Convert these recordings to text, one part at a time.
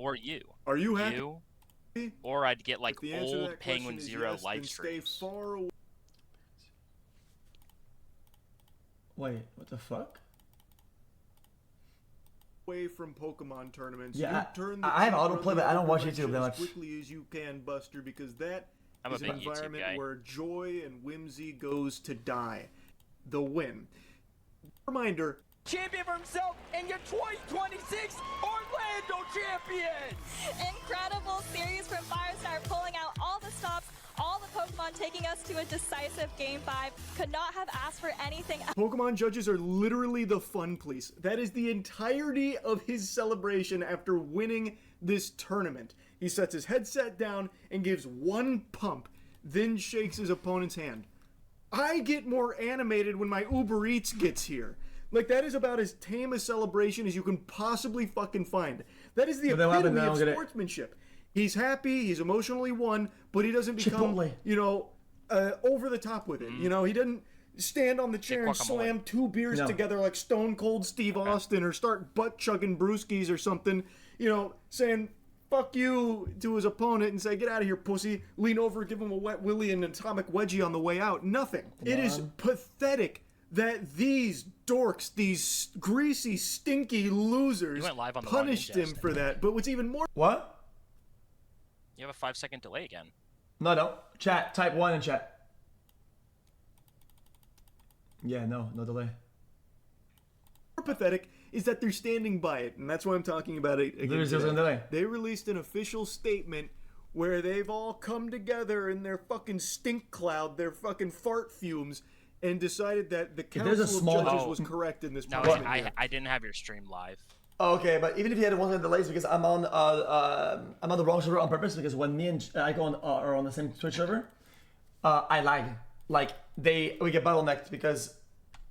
Or you. Are you happy? You. Or I'd get like old penguinz0 yes, live stay streams. far away. Wait, what the fuck? Away from Pokemon tournaments. Yeah, turn the I have autoplay, but I don't watch YouTube that as much. quickly as you can, Buster, because that I'm a is an big YouTube environment guy. where joy and whimsy goes to die. The win. Reminder. Champion for himself and your 2026 Orlando champion! Incredible series from Firestar, pulling out all the stops, all the Pokemon, taking us to a decisive Game 5. Could not have asked for anything else. Pokemon judges are literally the fun police. That is the entirety of his celebration after winning this tournament. He sets his headset down and gives one pump, then shakes his opponent's hand. I get more animated when my Uber Eats gets here. Like, that is about as tame a celebration as you can possibly fucking find. That is the epitome of sportsmanship. He's happy, he's emotionally won, but he doesn't become, you know, over the top with it. You know, he doesn't stand on the chair and slam two beers together like Stone Cold Steve Austin, or start butt-chugging brewskis or something, you know, saying fuck you to his opponent and say, get out of here, pussy, lean over, give him a wet willy and an atomic wedgie on the way out. Nothing. It is pathetic that these dorks, these greasy, stinky losers, punished him for that. But what's even more... What? You have a 5-second delay again. No, no. Chat. Type 1 in chat. Yeah, no delay. More pathetic is that they're standing by it, and that's why I'm talking about it again. There's a delay. They released an official statement where they've all come together in their fucking stink cloud, their fucking fart fumes, and decided that the council of judges was correct in this point. I didn't have your stream live. Okay, but even if you had one of the delays, because I'm on the wrong server on purpose, because when me and Icon are on the same Twitch server, I lag. Like we get bottlenecked because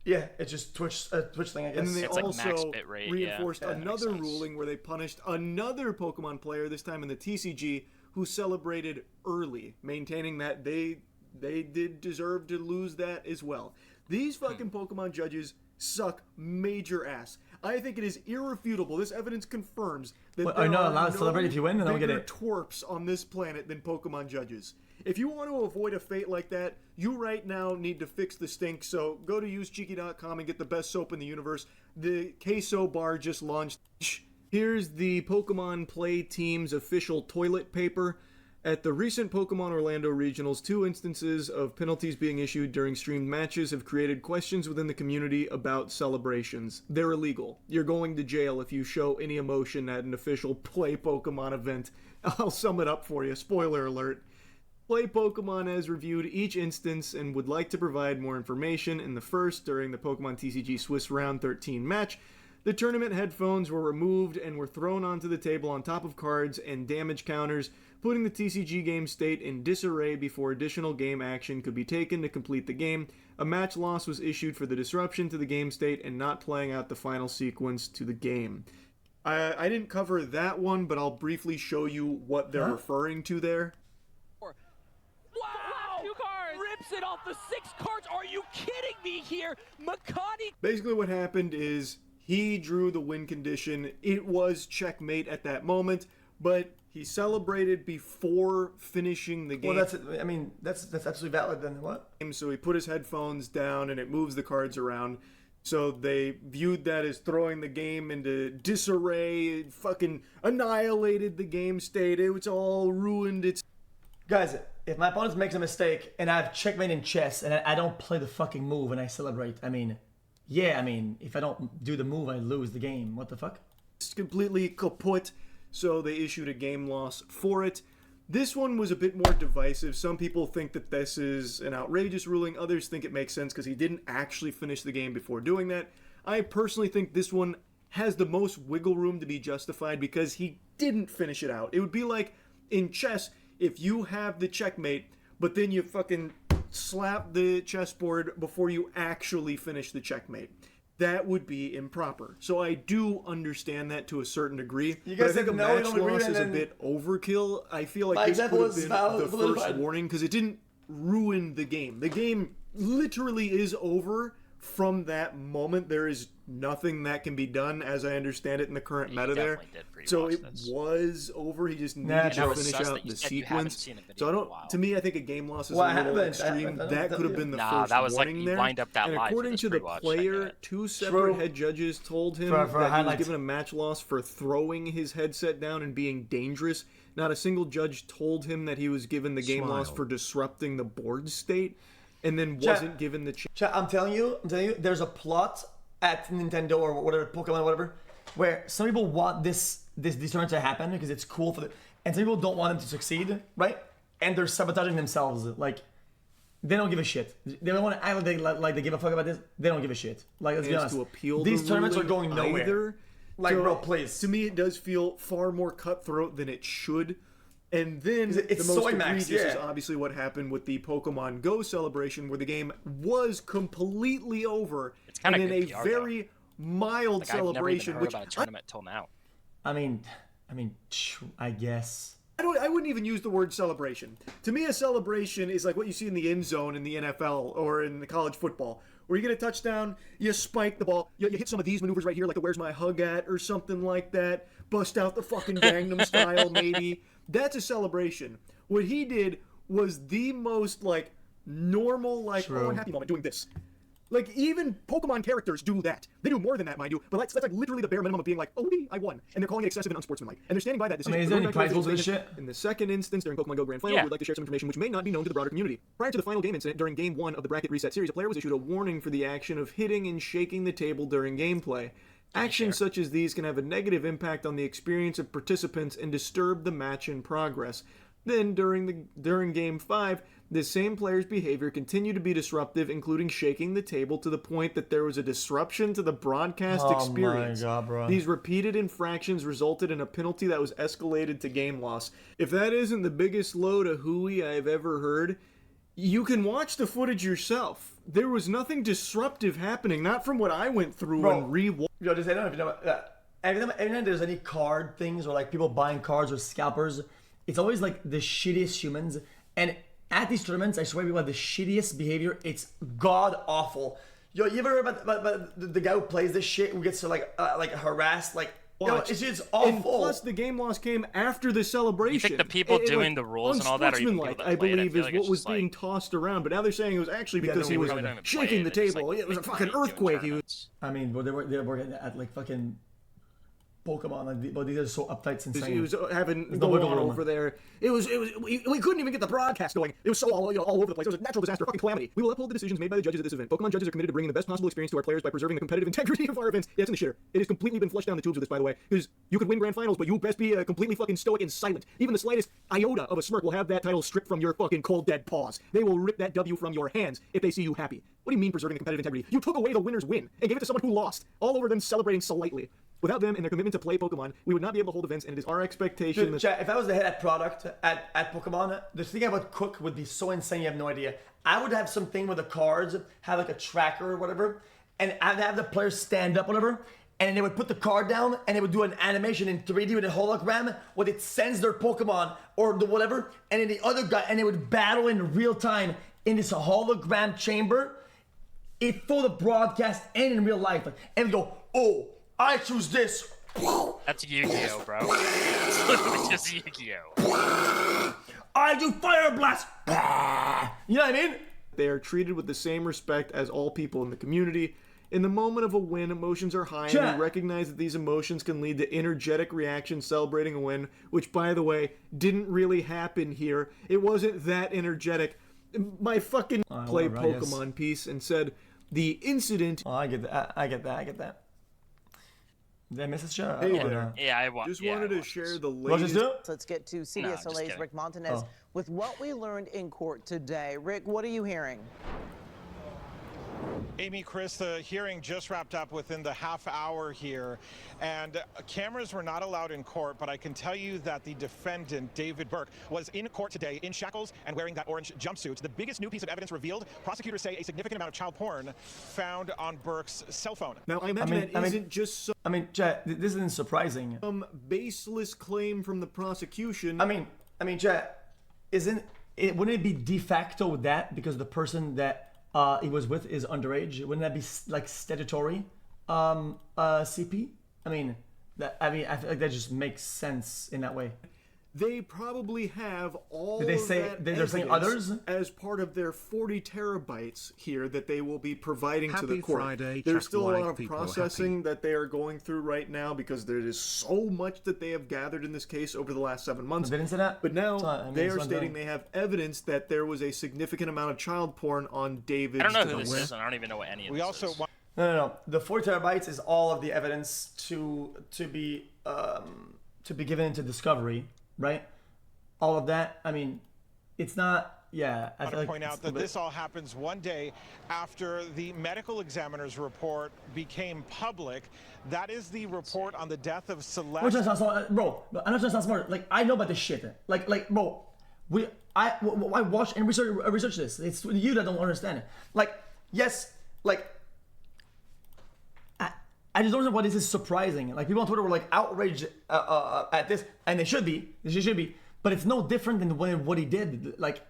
it's just Twitch thing, I guess. And then they it's also like max bit rate, reinforced another ruling where they punished another Pokemon player, this time in the TCG, who celebrated early, maintaining that they did deserve to lose that as well. These fucking Pokemon judges suck major ass. I think it is irrefutable. This evidence confirms that there are you not allowed no to celebrate if you win? And I'll get it. twerps on this planet than Pokemon judges. If you want to avoid a fate like that, you right now need to fix the stink. So go to usecheeky.com and get the best soap in the universe. The queso bar just launched. Here's the Pokemon Play Team's official toilet paper. At the recent Pokemon Orlando Regionals, 2 instances of penalties being issued during streamed matches have created questions within the community about celebrations. They're illegal. You're going to jail if you show any emotion at an official Play Pokemon event. I'll sum it up for you. Spoiler alert. Play Pokemon has reviewed each instance and would like to provide more information. In the first, during the Pokemon TCG Swiss Round 13 match, the tournament headphones were removed and were thrown onto the table on top of cards and damage counters, putting the TCG game state in disarray before additional game action could be taken to complete the game. A match loss was issued for the disruption to the game state and not playing out the final sequence to the game. I didn't cover that one, but I'll briefly show you what they're referring to there. Wow! 2 cards! Rips it off the 6 cards! Are you kidding me here? Makani... Basically what happened is he drew the win condition. It was checkmate at that moment, but he celebrated before finishing the game. Well, that's absolutely valid then. What? So he put his headphones down and it moves the cards around. So they viewed that as throwing the game into disarray. It fucking annihilated the game state. It was all ruined. It's Guys, if my opponent makes a mistake and I have checkmate in chess and I don't play the fucking move and I celebrate, if I don't do the move, I lose the game. What the fuck? It's completely kaput. So they issued a game loss for it. This one was a bit more divisive. Some people think that this is an outrageous ruling. Others think it makes sense because he didn't actually finish the game before doing that. I personally think this one has the most wiggle room to be justified because he didn't finish it out. It would be like in chess, if you have the checkmate, but then you fucking slap the chessboard before you actually finish the checkmate. That would be improper. So I do understand that to a certain degree. You guys but I think a match loss is a bit overkill. I feel like this could have been the first warning because it didn't ruin the game. The game literally is over from that moment, there is nothing that can be done, as I understand it, in the current meta there. So it was over. He just needed to finish out the sequence. So I don't. To me, I think a game loss is a little extreme. That could have been the first warning there. And according to the player, 2 separate head judges told him that he was given a match loss for throwing his headset down and being dangerous. Not a single judge told him that he was given the game loss for disrupting the board state, and then wasn't given the chance. I'm telling you, there's a plot at Nintendo or whatever, Pokemon or whatever, where some people want this tournament to happen because it's cool for them, and some people don't want them to succeed, right? And they're sabotaging themselves. Like, they don't give a shit. They don't want to act like they give a fuck about this. They don't give a shit. Like, let's be honest. To appeal these the tournaments are ruling going nowhere. either. Like, So, bro, please. To me, it does feel far more cutthroat than it should. And then it's the most Soy Max, egregious is obviously what happened with the Pokemon Go celebration, where the game was completely over, and in a very mild celebration, which I've never even heard about a tournament till now. I mean, I guess. I wouldn't even use the word celebration. To me, a celebration is like what you see in the end zone in the NFL or in the college football, where you get a touchdown, you spike the ball, you hit some of these maneuvers right here, like the "Where's my hug at" or something like that. Bust out the fucking Gangnam Style, maybe. That's a celebration. What he did was the most, like, normal, like, oh, I'm happy moment doing this. Like, even Pokemon characters do that. They do more than that, mind you. But that's like literally the bare minimum of being like, oh, I won. And they're calling it excessive and unsportsmanlike. And they're standing by that decision. I mean, is there any prize for this shit? In the second instance, during Pokemon Go Grand Final, we'd like to share some information which may not be known to the broader community. Prior to the final game incident, during Game 1 of the Bracket Reset series, a player was issued a warning for the action of hitting and shaking the table during gameplay. Actions such as these can have a negative impact on the experience of participants and disturb the match in progress. Then, during Game 5, the same player's behavior continued to be disruptive, including shaking the table to the point that there was a disruption to the broadcast experience. My God, bro. These repeated infractions resulted in a penalty that was escalated to game loss. If that isn't the biggest load of hooey I've ever heard, you can watch the footage yourself. There was nothing disruptive happening, not from what I went through and re-watched. Yo, just I don't know if you know. Every time there's any card things or like people buying cards or scalpers, it's always like the shittiest humans. And at these tournaments, I swear people have the shittiest behavior. It's god awful. Yo, you ever heard about the guy who plays this shit who gets to like harassed like? Yo, it's awful. And plus, the game loss came after the celebration. You think the people doing the rules and all that are even people that I play believe, it? is what was being tossed around. But now they're saying it was actually because he was shaking the table. It was a fucking earthquake. I mean, but they were at like fucking Pokemon, but these are so uptight since he was having the one over there. We couldn't even get the broadcast going. It was so all over the place. It was a natural disaster, a fucking calamity. We will uphold the decisions made by the judges at this event. Pokemon judges are committed to bringing the best possible experience to our players by preserving the competitive integrity of our events. Yeah, it's in the shitter. It has completely been flushed down the tubes with this, by the way, because you could win grand finals, but you best be completely fucking stoic and silent. Even the slightest iota of a smirk will have that title stripped from your fucking cold dead paws. They will rip that W from your hands if they see you happy. What do you mean preserving the competitive integrity? You took away the winner's win and gave it to someone who lost, all over them celebrating slightly. Without them and their commitment to play Pokemon, we would not be able to hold events, and it is our expectation Dude, if I was the head at product at Pokemon, the thing I would cook would be so insane you have no idea. I would have something with the cards, have like a tracker or whatever, and I'd have the players stand up, whatever, and they would put the card down, and they would do an animation in 3D with a hologram, where it sends their Pokemon or the whatever, and then the other guy, and they would battle in real time in this hologram chamber, for the broadcast and in real life, and go, oh, I choose this. That's Yu-Gi-Oh, bro. It's literally just Yu-Gi-Oh. I do Fire Blast. You know what I mean? They are treated with the same respect as all people in the community. In the moment of a win, emotions are high, and we recognize that these emotions can lead to energetic reactions celebrating a win, which, by the way, didn't really happen here. It wasn't that energetic. My fucking play Pokemon piece and said the incident. Oh, I get that. Did I miss this show? Hey there. Yeah, I want. Just wanted to share the latest. Let's get to CDSLA's Rick Montanez with what we learned in court today. Rick, what are you hearing? Amy, Chris, the hearing just wrapped up within the half hour here, and cameras were not allowed in court, but I can tell you that the defendant, David Burke, was in court today in shackles and wearing that orange jumpsuit. The biggest new piece of evidence revealed, prosecutors say a significant amount of child porn found on Burke's cell phone. Now, I imagine that isn't just some... I mean, Chet, this isn't surprising. Some baseless claim from the prosecution. I mean, Chet, wouldn't it be de facto with that because the person that he was with is underage. Wouldn't that be like statutory CP? I mean, I feel like that just makes sense in that way. They probably have all Did they of say that they're saying evidence others as part of their 40 terabytes here that they will be providing to the Happy court. Friday, There's chat still a lot white of people processing that they are going through right now because there is so much that they have gathered in this case over the last 7 months. They didn't say that? But now I mean, they it's are not stating done. they have evidence that there was a significant amount of child porn on David's I don't know who device. this is, and I don't even know what any of We this also is. want No. The 40 terabytes is all of the evidence to be given into discovery, right? All of that. I mean, it's not. Yeah, I to feel like point out that this all happens one day after the medical examiner's report became public. That is the report on the death of I'm not trying to Celeste. sound smart, bro. I'm not trying to sound smart. Like, I know about this shit. Like, bro. I watch and research this. It's you that don't understand it. Like, yes, like. I just don't understand why this is surprising. Like, people on Twitter were like outraged at this, and they should be. They should be. But it's no different than what he did. Like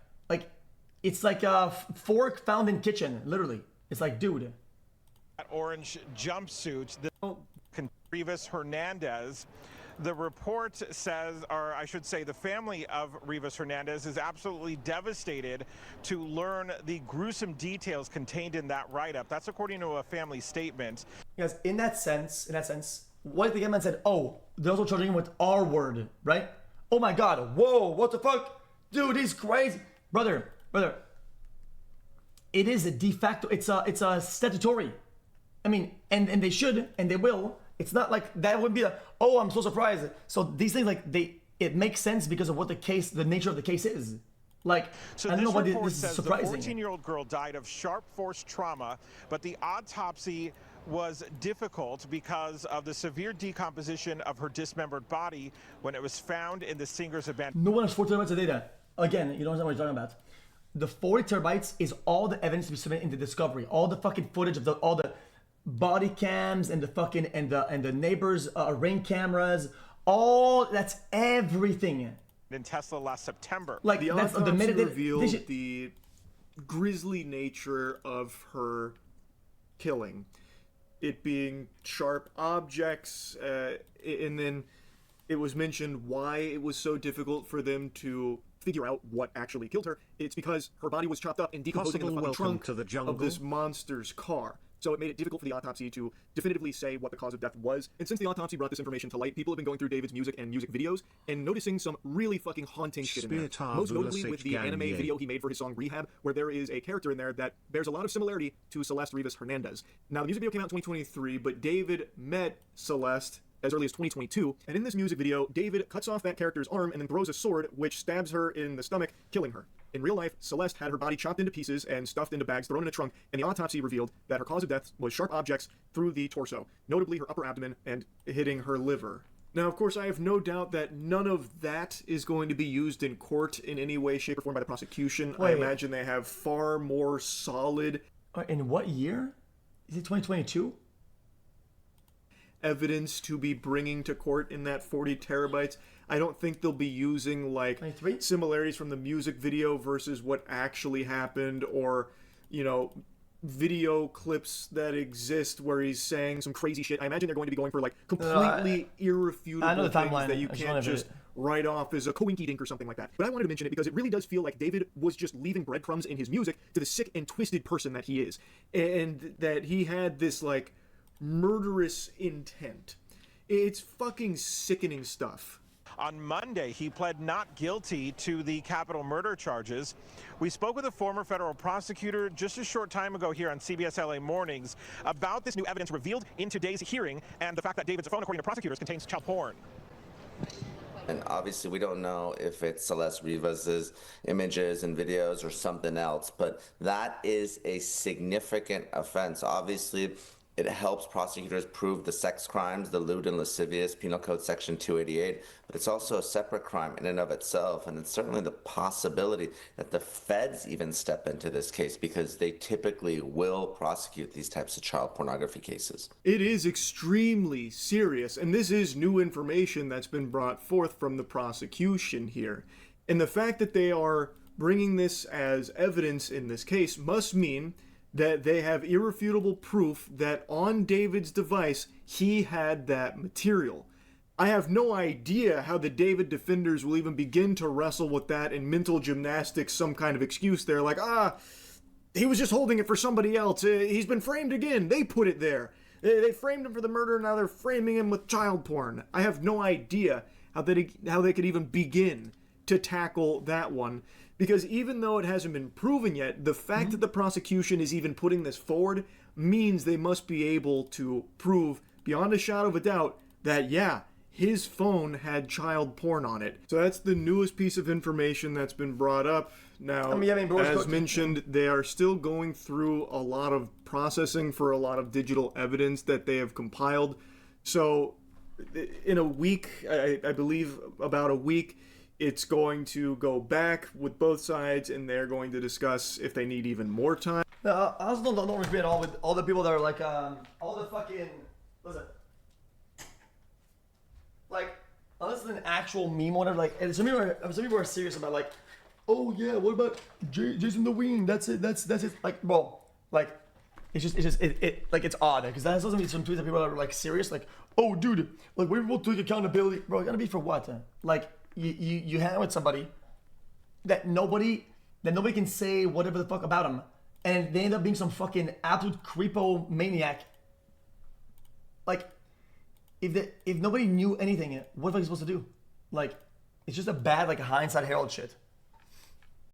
it's like a fork found in kitchen, literally. It's like, dude. That orange jumpsuit, Rivas Hernandez. The report says, or I should say the family of Rivas Hernandez is absolutely devastated to learn the gruesome details contained in that write-up. That's according to a family statement. Because in that sense, what if the man said, oh, they're also charging him with R word, right? Oh my god, whoa, what the fuck? Dude, he's crazy. Brother. It is a de facto, it's a statutory. I mean, and they should, and they will. It's not like that would be oh, I'm so surprised. So these things, like, it makes sense because of what the nature of the case is. Like, So I don't know this why report this is says the surprising. 14-year-old girl died of sharp force trauma, but the autopsy was difficult because of the severe decomposition of her dismembered body when it was found in the singer's abandoned. No one has 40 terabytes of data. Again, you don't understand what you're talking about. The 40 terabytes is all the evidence to be submitted into discovery. All the fucking footage of all the body cams and the fucking and the neighbors' ring cameras. All that's everything. In Tesla last September. Like, The that's autopsy the minute revealed the grisly nature of her killing. It being sharp objects, and then it was mentioned why it was so difficult for them to figure out what actually killed her. It's because her body was chopped up and decomposing in the fucking trunk of this monster's car. So it made it difficult for the autopsy to definitively say what the cause of death was. And since the autopsy brought this information to light, people have been going through David's music and music videos and noticing some really fucking haunting shit in there. Most notably with the anime video he made for his song Rehab, where there is a character in there that bears a lot of similarity to Celeste Rivas Hernandez. Now, the music video came out in 2023, but David met Celeste as early as 2022, and in this music video, David cuts off that character's arm and then throws a sword, which stabs her in the stomach, killing her. In real life, Celeste had her body chopped into pieces and stuffed into bags, thrown in a trunk, and the autopsy revealed that her cause of death was sharp objects through the torso, notably her upper abdomen and hitting her liver. Now, of course, I have no doubt that none of that is going to be used in court in any way, shape, or form by the prosecution. I imagine they have far more solid... In what year? Is it 2022? Evidence to be bringing to court in that 40 terabytes. I don't think they'll be using, like, 23? similarities from the music video versus what actually happened, or, you know, video clips that exist where he's saying some crazy shit. I imagine they're going to be going for, like, completely irrefutable things that you can't just write off as a coinky-dink or something like that. But I wanted to mention it because it really does feel like David was just leaving breadcrumbs in his music to the sick and twisted person that he is. And that he had this, like, murderous intent. It's fucking sickening stuff. On Monday, he pled not guilty to the capital murder charges. We spoke with a former federal prosecutor just a short time ago here on CBS LA Mornings about this new evidence revealed in today's hearing and the fact that David's phone, according to prosecutors, contains child porn. And obviously, we don't know if it's Celeste Rivas's images and videos or something else, but that is a significant offense. Obviously, it helps prosecutors prove the sex crimes, the lewd and lascivious, Penal Code Section 288, but it's also a separate crime in and of itself, and it's certainly the possibility that the feds even step into this case because they typically will prosecute these types of child pornography cases. It is extremely serious, and this is new information that's been brought forth from the prosecution here. And the fact that they are bringing this as evidence in this case must mean that they have irrefutable proof that on David's device, he had that material. I have no idea how the David defenders will even begin to wrestle with that in mental gymnastics, some kind of excuse there, like, he was just holding it for somebody else. He's been framed again. They put it there. They framed him for the murder, now they're framing him with child porn. I have no idea how they could even begin to tackle that one. Because even though it hasn't been proven yet, the fact that the prosecution is even putting this forward means they must be able to prove beyond a shadow of a doubt that, yeah, his phone had child porn on it. So that's the newest piece of information that's been brought up. Now, as mentioned, they are still going through a lot of processing for a lot of digital evidence that they have compiled. So in a week, I believe about a week, it's going to go back with both sides, and they're going to discuss if they need even more time. No, I also don't agree at all with all the people that are like, all the fucking, listen, like, unless it's an actual meme or whatever, like, and some people are serious about, like, oh yeah, what about Jason the Ween? That's it. Like, well, like, it's like, it's odd, because that has also been some tweets that people are like serious, like, oh dude, like, we will take accountability, bro. It's gonna be for what? Like, you hang out with somebody that nobody can say whatever the fuck about them, and they end up being some fucking absolute creepo maniac. Like, if nobody knew anything, what the fuck are you supposed to do? Like, it's just a bad, like, hindsight Herald shit.